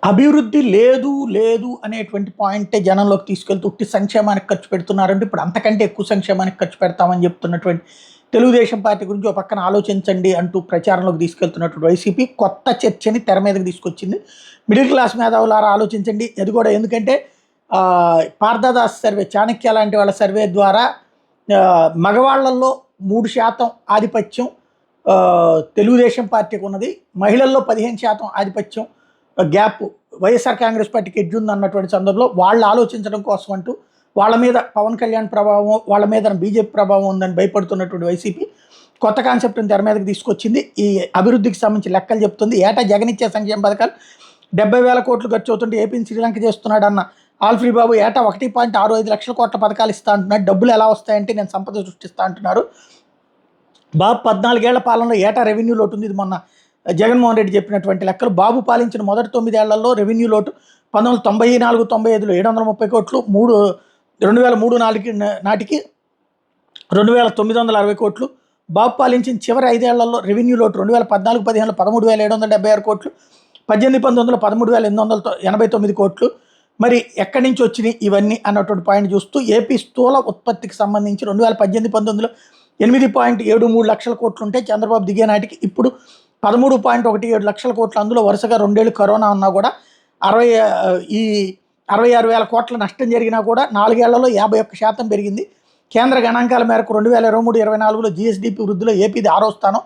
అభివృద్ధి లేదు, లేదు అనేటువంటి పాయింటే జనంలోకి తీసుకెళ్తూ ఉట్టి సంక్షేమానికి ఖర్చు పెడుతున్నారంటే ఇప్పుడు అంతకంటే ఎక్కువ సంక్షేమానికి ఖర్చు పెడతామని చెప్తున్నటువంటి తెలుగుదేశం పార్టీ గురించి ఒక పక్కన ఆలోచించండి అంటూ ప్రచారంలోకి తీసుకెళ్తున్నటువంటి వైసీపీ కొత్త చర్చని తెర మీదకి తీసుకొచ్చింది. మిడిల్ క్లాస్ మేధావులారా ఆలోచించండి. అది కూడా ఎందుకంటే పార్థదాస్ సర్వే, చాణక్య లాంటి వాళ్ళ సర్వే ద్వారా మగవాళ్లలో 3% ఆధిపత్యం తెలుగుదేశం పార్టీకి ఉన్నది, మహిళల్లో 15% ఆధిపత్యం గ్యాప్ వైఎస్ఆర్ కాంగ్రెస్ పార్టీకి ఎడ్జ్ ఉంది అన్నటువంటి సందర్భంలో వాళ్ళు ఆలోచించడం కోసం అంటూ వాళ్ళ మీద పవన్ కళ్యాణ్ ప్రభావం, వాళ్ళ మీద బీజేపీ ప్రభావం ఉందని భయపడుతున్నటువంటి వైసీపీ కొత్త కాన్సెప్ట్ని తెర మీదకి తీసుకొచ్చింది. ఈ అభివృద్ధికి సంబంధించి లెక్కలు చెప్తుంది. ఏటా జగనిచ్చే సంక్షేమ పథకాలు 70,000 కోట్లు ఖర్చు అవుతుంటే ఏపీని శ్రీలంక చేస్తున్నాడు అన్న ఆల్ఫ్రీ బాబు ఏటా 1.65 లక్షల కోట్ల పథకాలు ఇస్తా అంటున్నాడు. డబ్బులు ఎలా వస్తాయంటే నేను సంపద సృష్టిస్తా అంటున్నారు. బాబు 14 ఏళ్ల పాలనలో ఏటా రెవెన్యూ లోటు ఉంది. ఇది మొన్న జగన్మోహన్ రెడ్డి చెప్పినటువంటి లెక్కలు. బాబు పాలించిన మొదటి 9 ఏళ్లలో రెవెన్యూ లోటు 1994-95 730 కోట్లు, 2003-4 నాటికి 2960 కోట్లు. బాబు పాలించిన చివరి 5 ఏళ్లలో రెవెన్యూ లోటు 2014-15లో 13,776 కోట్లు, 18-19లో 13,889 కోట్లు. మరి ఎక్కడి నుంచి వచ్చినాయి ఇవన్నీ అన్నటువంటి పాయింట్ చూస్తూ ఏపీ స్థూల ఉత్పత్తికి సంబంధించి 2018-19లో 8.73 లక్షల కోట్లు ఉంటే చంద్రబాబు దిగే నాటికి ఇప్పుడు 13.17 లక్షల కోట్లు. అందులో వరుసగా 2 ఏళ్ళు కరోనా ఉన్నా కూడా 66,000 కోట్ల నష్టం జరిగినా కూడా 4 ఏళ్లలో 51% పెరిగింది. కేంద్ర గణాంకాల మేరకు 2023-24లో జీఎస్డీపీ వృద్ధిలో ఏపీది 6వ స్థానం.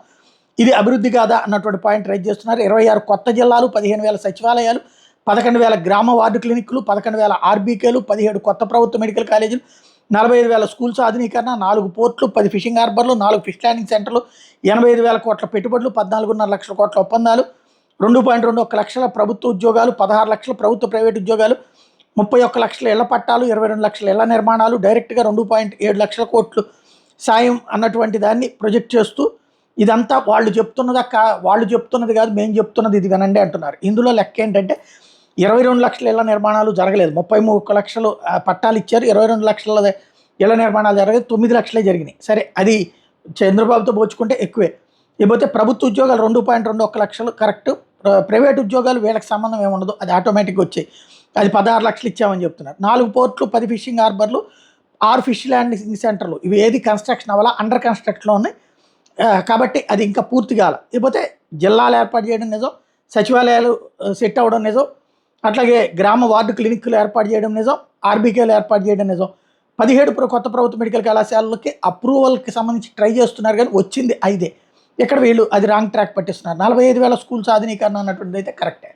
ఇది అభివృద్ధి కాదా అన్నటువంటి పాయింట్ రైజ్ చేస్తున్నారు. 26 కొత్త జిల్లాలు, 15,000 సచివాలయాలు, 11,000 గ్రామ వార్డు క్లినిక్లు, 11,000 ఆర్బీకేలు, 17 కొత్త ప్రభుత్వ మెడికల్ కాలేజీలు, 45,000 స్కూల్స్ ఆధునీకరణ, 4 పోర్ట్లు, 10 ఫిషింగ్ హార్బర్లు, 4 ఫిష్ ల్యాండింగ్ సెంటర్లు, 85,000 కోట్ల పెట్టుబడులు, 14.5 లక్షల కోట్ల ఒప్పందాలు, 2.21 లక్షల ప్రభుత్వ ఉద్యోగాలు, 16 లక్షల ప్రభుత్వ ప్రైవేట్ ఉద్యోగాలు, 31 లక్షల ఇళ్ల పట్టాలు, 22 లక్షల ఇళ్ల నిర్మాణాలు, డైరెక్ట్గా 2.7 లక్షల కోట్లు సాయం అన్నటువంటి దాన్ని ప్రొజెక్ట్ చేస్తూ ఇదంతా వాళ్ళు చెప్తున్నది కాదు, మేము చెప్తున్నది ఇది వినండి అంటున్నారు. ఇందులో లెక్క ఏంటంటే 22 లక్షల ఇళ్ల నిర్మాణాలు జరగలేదు, 33 లక్షలు పట్టాలు ఇచ్చారు. 22 లక్షల ఇళ్ల నిర్మాణాలు జరగలేదు, 9 లక్షలే జరిగినాయి. సరే, అది చంద్రబాబుతో పోల్చుకుంటే ఎక్కువే. ఇకపోతే ప్రభుత్వ ఉద్యోగాలు 2.21 లక్షలు కరెక్ట్. ప్రైవేట్ ఉద్యోగాలు వీళ్ళకి సంబంధం ఏముండదు, అది ఆటోమేటిక్గా వచ్చాయి. అది 16 లక్షలు ఇచ్చామని చెప్తున్నారు. 4 పోర్ట్లు, 10 ఫిషింగ్ హార్బర్లు, 6 ఫిష్ ల్యాండింగ్ సెంటర్లు, ఇవి ఏది కన్స్ట్రక్షన్ అవ్వాలా, అండర్ కన్స్ట్రక్షన్లో ఉన్నాయి కాబట్టి అది ఇంకా పూర్తి కాల. ఇకపోతే జిల్లాలు ఏర్పాటు చేయడం నిజం, సచివాలయాలు సెట్ అవ్వడం నిజం, అట్లాగే గ్రామ వార్డు క్లినిక్లు ఏర్పాటు చేయడం నిజం, ఆర్బీకేలు ఏర్పాటు చేయడం నిజం. 17 కొత్త ప్రభుత్వ మెడికల్ కళాశాలలకి అప్రూవల్కి సంబంధించి ట్రై చేస్తున్నారు కానీ వచ్చింది 5. ఇక్కడ వీళ్ళు అది రాంగ్ ట్రాక్ పట్టిస్తున్నారు. 45,000 స్కూల్స్ ఆధునీకరణ అన్నటువంటిది అయితే కరెక్టే.